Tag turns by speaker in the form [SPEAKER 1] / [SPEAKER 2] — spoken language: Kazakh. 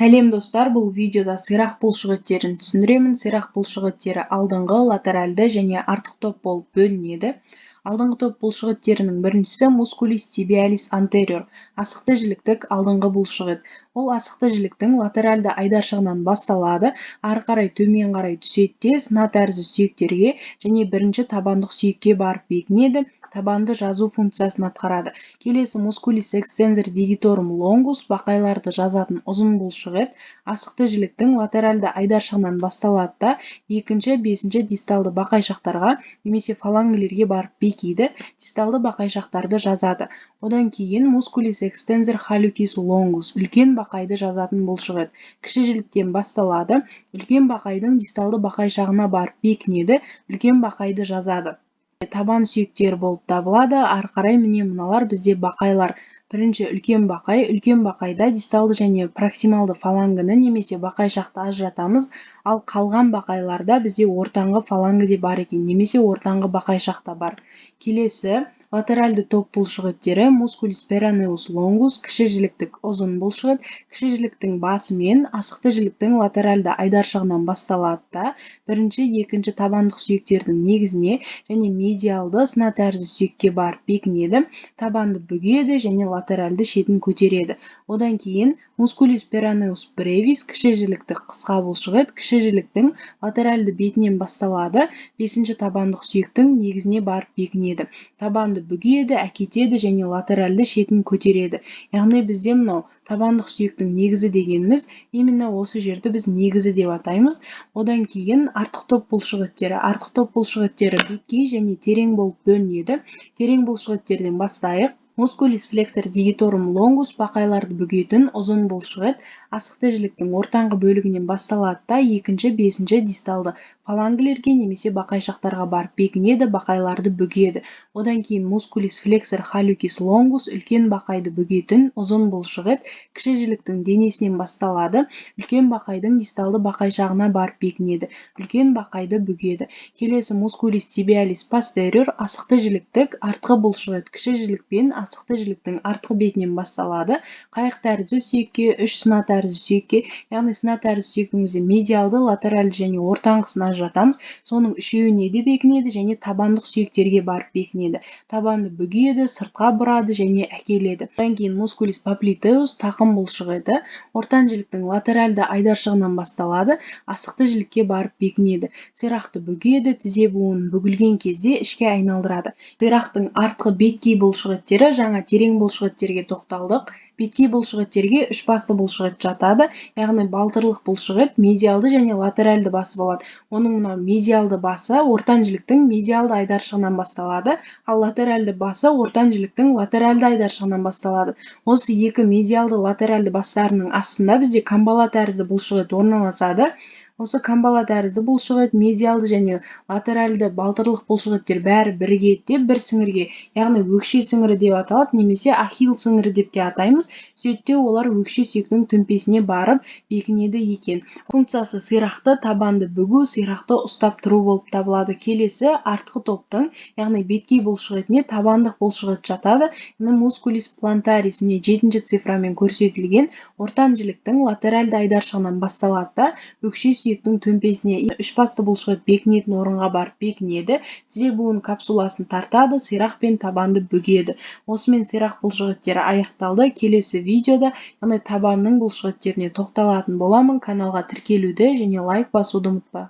[SPEAKER 1] Сәлем достар, бұл видеода сирақ бұлшықеттерін түсіндіремін. Сирақ бұлшықеттері алдыңғы, латеральды және артқы топ болып бөлінеді. Алдыңғы топ бұлшықеттерінің біріншісі мускулис тибиалис антериор, асықты жіліктік алдыңғы бұлшықет. Ол асықты жіліктің латеральды айдаршығынан басталады, ары қарай төмен қарай түседі де сына тәрізді сүйектерге және бірінші табандық сүйекке барып бекінеді. Табанды жазу функциясын атқарады. Келесі мускулис экстенсор дигиторум лонгус, бақайларды жазатын ұзын бұлшықет, асықты жіліктің латеральды айдаршығынан басталады да екінші, бесінші дисталды бақайшақтарға немесе фалангілерге барып бекиді, дисталды бақайшақтарды жазады. Одан кейін мускулис экстенсор халюкис лонгус, үлкен бақайды жазатын бұлшықет. Кіші жіліктен басталады, үлкен бақайдың дисталды бақайшағына барып бекінеді, үлкен бақайды жазады. Табан сүйектері болып табылады. Ары қарай міне мыналар бізде бақайлар. Бірінші үлкен бақайда дисталды және проксималды фалангіні немесе бақайшақты ажыратамыз, ал қалған бақайларда бізде ортаңғы фалангі де бар екен, немесе ортаңғы бақайшақта бар. Келесі латеральды топ бұлшықеттері мускулис перанеус лонгус, кіші жіліктік ұзын бұлшықет, кіші жіліктің басы мен асықты жіліктің латеральды айдаршығынан басталады да бірінші, екінші табандық сүйектердің негізіне және медиалды сына тәрізді сүйекке барып бекінеді, табанды бүгеді және латеральды шетін көтереді. Одан кейін мускулис перанеус бревис, кіші жіліктік қысқа бұлшықет, кіші жіліктің латеральды бетінен басталады, бесінші табандық сүйектің негізіне барып бекінеді. Табанды бүгеді, әкетеді және латеральды шетін көтереді. Яғни бізде мынау табандық сүйектің негізі дегеніміз, именно осы жерді біз негізі деп атаймыз. Одан кейін артқы топ бұлшықеттері. Артқы топ бұлшықеттері беткей және терең болып бөлінеді. Терең бұлшықеттерден бастайық. Мускулис флексор дигиторум лонгус, бақайларды бүгетін ұзын бұлшықет, асықты жіліктің ортаңғы бөлігінен басталады да екінші, бесінші дисталды фалангілерге немесе бақайшақтарға барып бекінеді, бақайларды бүгеді. Одан кейін мускулис флексор халюкис лонгус, үлкен бақайды бүгетін ұзын бұлшықет, кіші жіліктің денесінен басталады, үлкен бақайдың дисталды бақайшағына барып бекінеді, үлкен бақайды бүгеді. Келесі мускулис тибиалис постериор, асықты жіліктік артқы бұлшықет, кіші жілікпен асықты жіліктің артқы бетінен басталады, қайық тәрізді сүйекке, үш сына тәрізді сүйекке, яғни сына тәрізді сүйектің медиалды, латеральды және ортаңғысына жатамыз. Соның үшеуіне де бекінеді және табандық сүйектерге барып бекінеді. Табанды бүгеді, сыртқа бұрады және әкеледі. Одан кейін мускулис поплитеус, тақым бұлшықеті, ортан жіліктің латеральды айдаршығынан басталады, асықты жілікке барып бекінеді. Сирақты бүгеді, тізе буынын бүгілген кезде ішке айналдырады. Сирақтың артқы беткей бұлшықеттері, жаңа терең бұлшықеттерге тоқталдық. Беткей бұлшықеттерге үш басты бұлшықет жатады, яғни балтырлық бұлшықет медиалды және латеральды басы болады. Оның мынау медиалды басы ортан жіліктің медиалды айдаршығынан басталады, ал латеральды басы ортан жіліктің латеральды айдаршығынан басталады. Осы екі медиалды латеральды бастарының астында бізде камбала тәрізді бұлшықет орналасады. Осы камбала тәрізді бұлшықет, медиалды және латеральды балтырлық бұлшықеттер бәрі бірге деп бір сіңірге, яғни өкше сіңірі деп аталады, немесе ахилл сіңірі деп те атаймыз. Сөйтте олар өкше сүйектің төмпесіне барып бекінеді екен. Функциясы сирақты табанды бүгу, сирақты ұстап тұру болып табылады. Келесі артқы топтың, яғни беткей бұлшықетіне табандық бұлшықет жатады. Мускулис плантарис, міне 7-ші цифрамен көрсетілген, ортан жіліктің латеральды айдаршығынан басталады да өкше сүйектің төмпесіне үш басты бұлшықет бекінетін орынға барып бекінеді, тізе буын капсуласын тартады, сирақ пен табанды бүгеді. Осымен сирақ бұлшықеттері аяқталды. Келесі видеода табанның бұлшықеттеріне тоқталатын боламын. Каналға тіркелуді және лайк басуды ұмытпа.